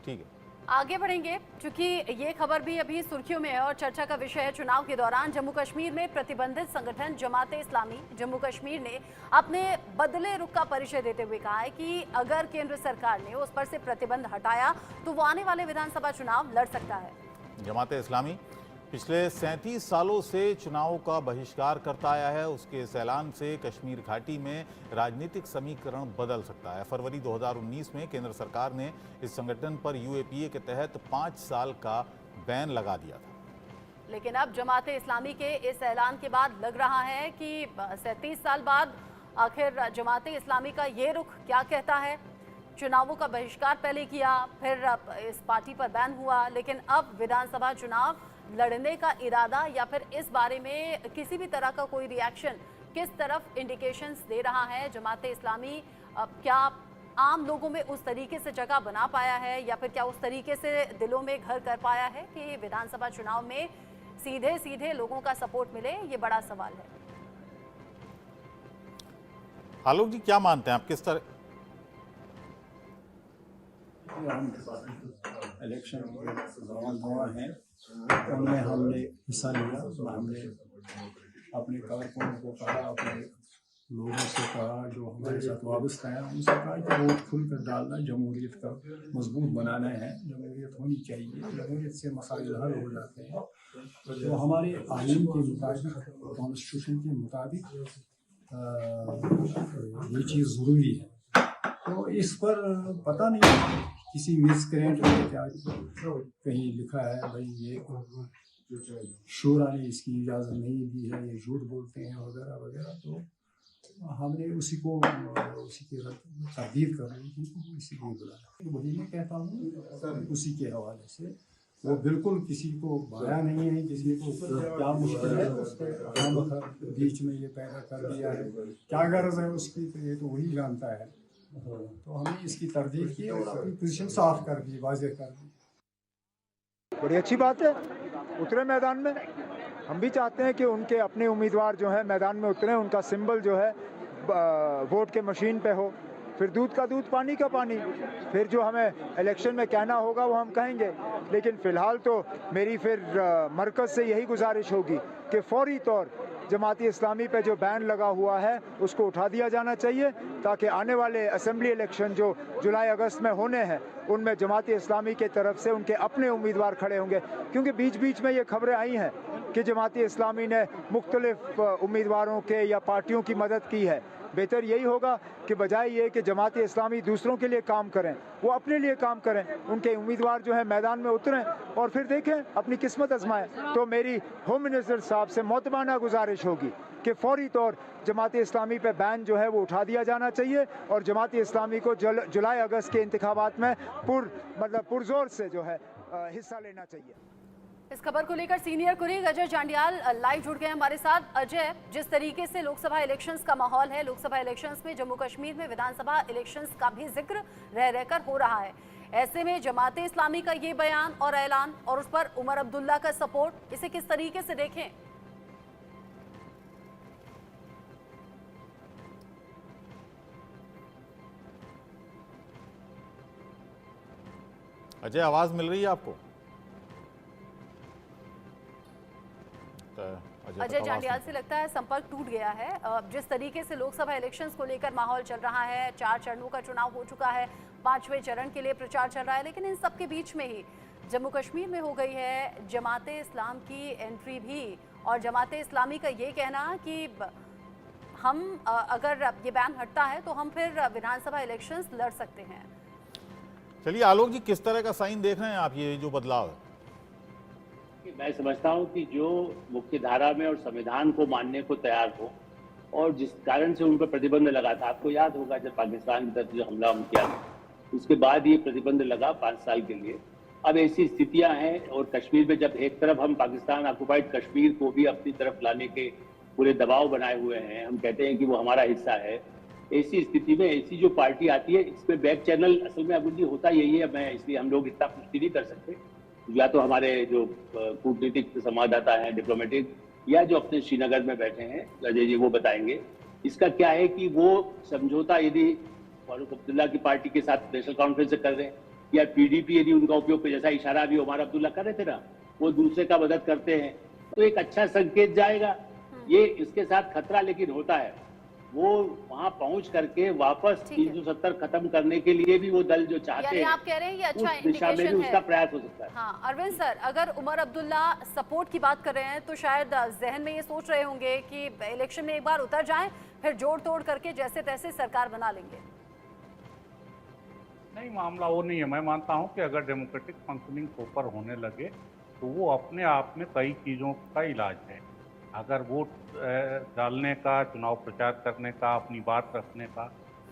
ठीक है, आगे बढ़ेंगे क्योंकि ये खबर भी अभी सुर्खियों में है और चर्चा का विषय है। चुनाव के दौरान जम्मू कश्मीर में प्रतिबंधित संगठन जमाते इस्लामी जम्मू कश्मीर ने अपने बदले रुख का परिचय देते हुए कहा है कि अगर केंद्र सरकार ने उस पर से प्रतिबंध हटाया तो वो आने वाले विधानसभा चुनाव लड़ सकता है। जमाते इस्लामी पिछले 37 सालों से चुनाव का बहिष्कार करता आया है। उसके इस ऐलान से कश्मीर घाटी में राजनीतिक समीकरण बदल सकता है। फरवरी 2019 में केंद्र सरकार ने इस संगठन पर यूएपीए के तहत 5 साल का बैन लगा दिया था। लेकिन अब जमाते इस्लामी के इस ऐलान के बाद लग रहा है कि 37 साल बाद आखिर जमाते इस्लामी का ये रुख क्या कहता है। चुनावों का बहिष्कार पहले किया, फिर इस पार्टी पर बैन हुआ, लेकिन अब विधानसभा चुनाव लड़ने का इरादा या फिर इस बारे में किसी भी तरह का कोई रिएक्शन किस तरफ इंडिकेशंस दे रहा है। जमाते इस्लामी क्या आम लोगों में उस तरीके से जगह बना पाया है या फिर क्या उस तरीके से दिलों में घर कर पाया है कि विधानसभा चुनाव में सीधे सीधे लोगों का सपोर्ट मिले, ये बड़ा सवाल है। आलोक जी, क्या मानते हैं आप, किस तरह इलेक्शन हुआ है उनमें हमने हिस्सा लिया। हमने अपने कारकुनों को कहा, अपने लोगों से कहा जो हमारे साथ वाबस्ता है, उनसे कहा कि वोट खुल कर डालना, जमहूरियत का मजबूत बनाना है, जमहूरियत होनी चाहिए, जमहूरियत से मसाइल हल हो जाते हैं। तो हमारे आइन के मुताबिक, कॉन्स्टिट्यूशन के मुताबिक ये चीज़ ज़रूरी है। तो इस पर पता नहीं किसी मिसक्रेंट में क्या कहीं लिखा है भाई ये शूरा ने इसकी इजाज़त नहीं दी है, ये झूठ बोलते हैं वगैरह वगैरह। तो हमने उसी की तरदीद करने की इसीलिए बुलाया। वही मैं कहता हूँ उसी के हवाले से वो बिल्कुल किसी को बाया नहीं है, किसी को क्या मुश्किल है उसको बीच में ये पैदा कर दिया है, क्या गर्ज है उसकी, तो ये तो वही जानता है। तो हमने इसकी तरदीद की और अपनी पोजीशन साफ कर दी, वाज़ेह कर दी। बड़ी अच्छी बात है, उतरे मैदान में। हम भी चाहते हैं कि उनके अपने उम्मीदवार जो है मैदान में उतरे, उनका सिंबल जो है वोट के मशीन पे हो, फिर दूध का दूध पानी का पानी, फिर जो हमें इलेक्शन में कहना होगा वो हम कहेंगे। लेकिन फ़िलहाल तो मेरी फिर मरकज़ से यही गुजारिश होगी कि फौरी तौर जमाती इस्लामी पे जो बैन लगा हुआ है उसको उठा दिया जाना चाहिए, ताकि आने वाले असेंबली इलेक्शन जो जुलाई अगस्त में होने हैं उनमें जमाती इस्लामी के तरफ से उनके अपने उम्मीदवार खड़े होंगे। क्योंकि बीच बीच में ये खबरें आई हैं कि जमाती इस्लामी ने मुख्तलिफ उम्मीदवारों के या पार्टियों की मदद की है। बेहतर यही होगा कि बजाय ये कि जमाती इस्लामी दूसरों के लिए काम करें, वो अपने लिए काम करें, उनके उम्मीदवार जो है मैदान में उतरें और फिर देखें, अपनी किस्मत आजमाएं। तो मेरी होम मिनिस्टर साहब से मोतबाना गुजारिश होगी कि फौरी तौर जमाती इस्लामी पे बैन जो है वो उठा दिया जाना चाहिए और जमाती इस्लामी को जुलाई अगस्त के इंतखाबात में पुरजोर से जो है हिस्सा लेना चाहिए। इस खबर को लेकर senior colleague Ajay Jandiyal live जुड़ गए हमारे साथ। अजय, जिस तरीके से लोकसभा इलेक्शंस का माहौल है, लोकसभा इलेक्शंस में जम्मू कश्मीर में विधानसभा इलेक्शंस का भी जिक्र रह रहकर हो रहा है, ऐसे में जमाते इस्लामी का ये बयान और ऐलान और उस पर उमर अब्दुल्ला का सपोर्ट, इसे किस तरीके से देखें? अजय, आवाज मिल रही है आपको? अजय जांडियाल से लगता है संपर्क टूट गया है। जिस तरीके से लोकसभा इलेक्शंस को लेकर माहौल चल रहा है, 4 चरणों का चुनाव हो चुका है, 5वें चरण के लिए प्रचार चल रहा है, लेकिन इन सब के बीच में ही जम्मू कश्मीर में हो गई है जमाते इस्लाम की एंट्री भी, और जमाते इस्लामी का ये कहना कि हम अगर ये बैन हटता है तो हम फिर विधानसभा इलेक्शंस लड़ सकते हैं। चलिए आलोक जी, किस तरह का साइन देख रहे हैं आप, ये जो बदलाव है? मैं समझता हूं कि जो मुख्य धारा में और संविधान को मानने को तैयार हो और जिस कारण से उन पर प्रतिबंध लगा था, आपको याद होगा जब पाकिस्तान की तरफ से जो हमला हम किया उसके बाद ये प्रतिबंध लगा 5 साल के लिए। अब ऐसी स्थितियां हैं और कश्मीर में जब एक तरफ हम पाकिस्तान ऑक्युपाइड कश्मीर को भी अपनी तरफ लाने के पूरे दबाव बनाए हुए हैं, हम कहते हैं कि वो हमारा हिस्सा है, ऐसी स्थिति में ऐसी जो पार्टी आती है इसमें बैक चैनल असल में अभी होता यही है। मैं इसलिए हम लोग इतना पुष्टि नहीं कर सकते, या तो हमारे जो कूटनीतिक संवाददाता हैं, डिप्लोमेटिक, या जो अपने श्रीनगर में बैठे हैं अजय जी, वो बताएंगे। इसका क्या है कि वो समझौता यदि फारूक अब्दुल्ला की पार्टी के साथ नेशनल कॉन्फ्रेंस से कर रहे हैं या पीडीपी यदि उनका उपयोग, जैसा इशारा अभी उमर अब्दुल्ला कर रहे थे ना, वो दूसरे का मदद करते हैं, तो एक अच्छा संकेत जाएगा। ये इसके साथ खतरा लेकिन होता है, वो वहां पहुंच करके वापस ठीक है। 370 खत्म करने के लिए भी वो दल जो चाहते यानी हैं, आप कह रहे हैं ये अच्छा उस दिशा में भी इंडिकेशन उसका है। प्रयास हो सकता है। हाँ अरविंद सर, अगर उमर अब्दुल्ला सपोर्ट की बात कर रहे हैं तो शायद जहन में ये सोच रहे होंगे कि इलेक्शन में एक बार उतर जाएं, फिर जोड़ तोड़ करके जैसे तैसे सरकार बना लेंगे। नहीं, मामला वो नहीं है। मैं मानता हूं कि अगर डेमोक्रेटिक फंक्शनिंग प्रॉपर होने लगे तो वो अपने आप में कई चीज़ों का इलाज है। अगर वोट डालने का, चुनाव प्रचार करने का, अपनी बात रखने का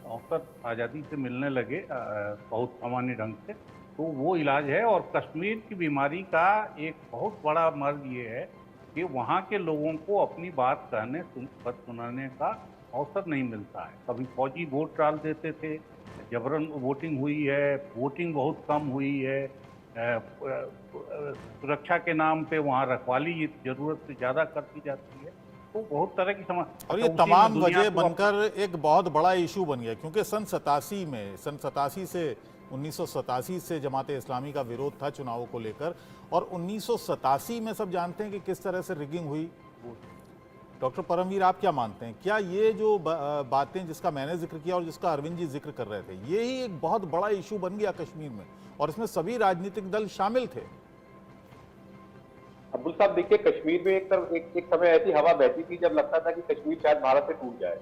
अवसर आज़ादी से मिलने लगे बहुत सामान्य ढंग से, तो वो इलाज है। और कश्मीर की बीमारी का एक बहुत बड़ा मर्ज ये है कि वहाँ के लोगों को अपनी बात कहने सुनाने का अवसर नहीं मिलता है। कभी फौजी वोट डाल देते थे, जबरन वोटिंग हुई है, वोटिंग बहुत कम हुई है, सुरक्षा के नाम पे वहाँ रखवाली जरूरत से ज़्यादा कर दी जाती है, तो बहुत तरह की समस्या। और ये तमाम वजह बनकर एक बहुत बड़ा इशू बन गया, क्योंकि सन 87 से 1987 से जमाते इस्लामी का विरोध था चुनावों को लेकर, और 1987 में सब जानते हैं कि किस तरह से रिगिंग हुई। डॉक्टर परमवीर, आप क्या मानते हैं, क्या ये जो बातें जिसका मैंने जिक्र किया और जिसका अरविंद जी जिक्र कर रहे थे, ये ही एक बहुत बड़ा इशू बन गया कश्मीर में, और इसमें सभी राजनीतिक दल शामिल थे? अब्दुल साहब देखिए, कश्मीर में एक समय ऐसी हवा बहती थी जब लगता था कि कश्मीर शायद भारत से टूट जाए,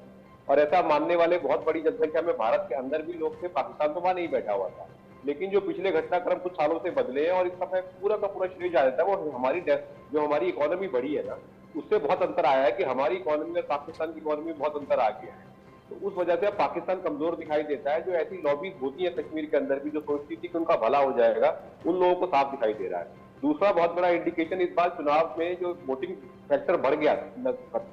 और ऐसा मानने वाले बहुत बड़ी जनसंख्या में भारत के अंदर भी लोग थे। पाकिस्तान तो वहां नहीं बैठा हुआ था, लेकिन जो पिछले घटनाक्रम कुछ सालों से बदले हैं और इस समय पूरा का पूरा श्रेय जा देता है वो हमारी इकोनॉमी बढ़ी है ना, उससे बहुत अंतर आया है कि हमारी इकोनॉमी और पाकिस्तान की इकोनॉमी में बहुत अंतर आ गया है। तो उस वजह से अब पाकिस्तान कमजोर दिखाई देता है। जो ऐसी लॉबीज होती है कश्मीर के अंदर भी, जो सोचती थी कि उनका भला हो जाएगा, उन लोगों को साफ दिखाई दे रहा है। दूसरा बहुत बड़ा इंडिकेशन, इस बार चुनाव में जो वोटिंग फैक्टर बढ़ गया,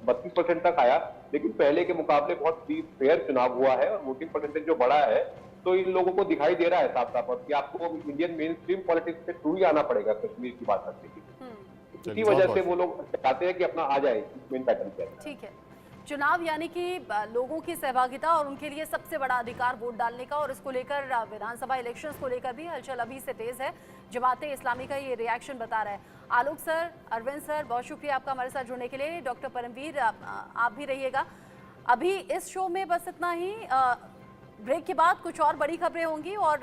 32% तक आया, लेकिन पहले के मुकाबले बहुत फेयर चुनाव हुआ है और वोटिंग परसेंटेज जो बढ़ा है, तो इन लोगों को दिखाई दे रहा है साफ साफ कि आपको इंडियन मेन स्ट्रीम पॉलिटिक्स से थ्रू ही आना पड़ेगा कश्मीर की बात करने के लिए। इसी वजह से वो लोग चाहते हैं कि अपना आ जाए मेन पैटर्न पे। ठीक है, चुनाव यानी कि लोगों की सहभागिता और उनके लिए सबसे बड़ा अधिकार वोट डालने का, और इसको लेकर विधानसभा इलेक्शंस को लेकर भी हलचल अभी से तेज है। जमाते इस्लामी का ये रिएक्शन बता रहा है। आलोक सर, अरविंद सर, बहुत शुक्रिया आपका हमारे साथ जुड़ने के लिए। डॉक्टर परमवीर, आप भी रहिएगा। अभी इस शो में बस इतना ही। ब्रेक के बाद कुछ और बड़ी खबरें होंगी और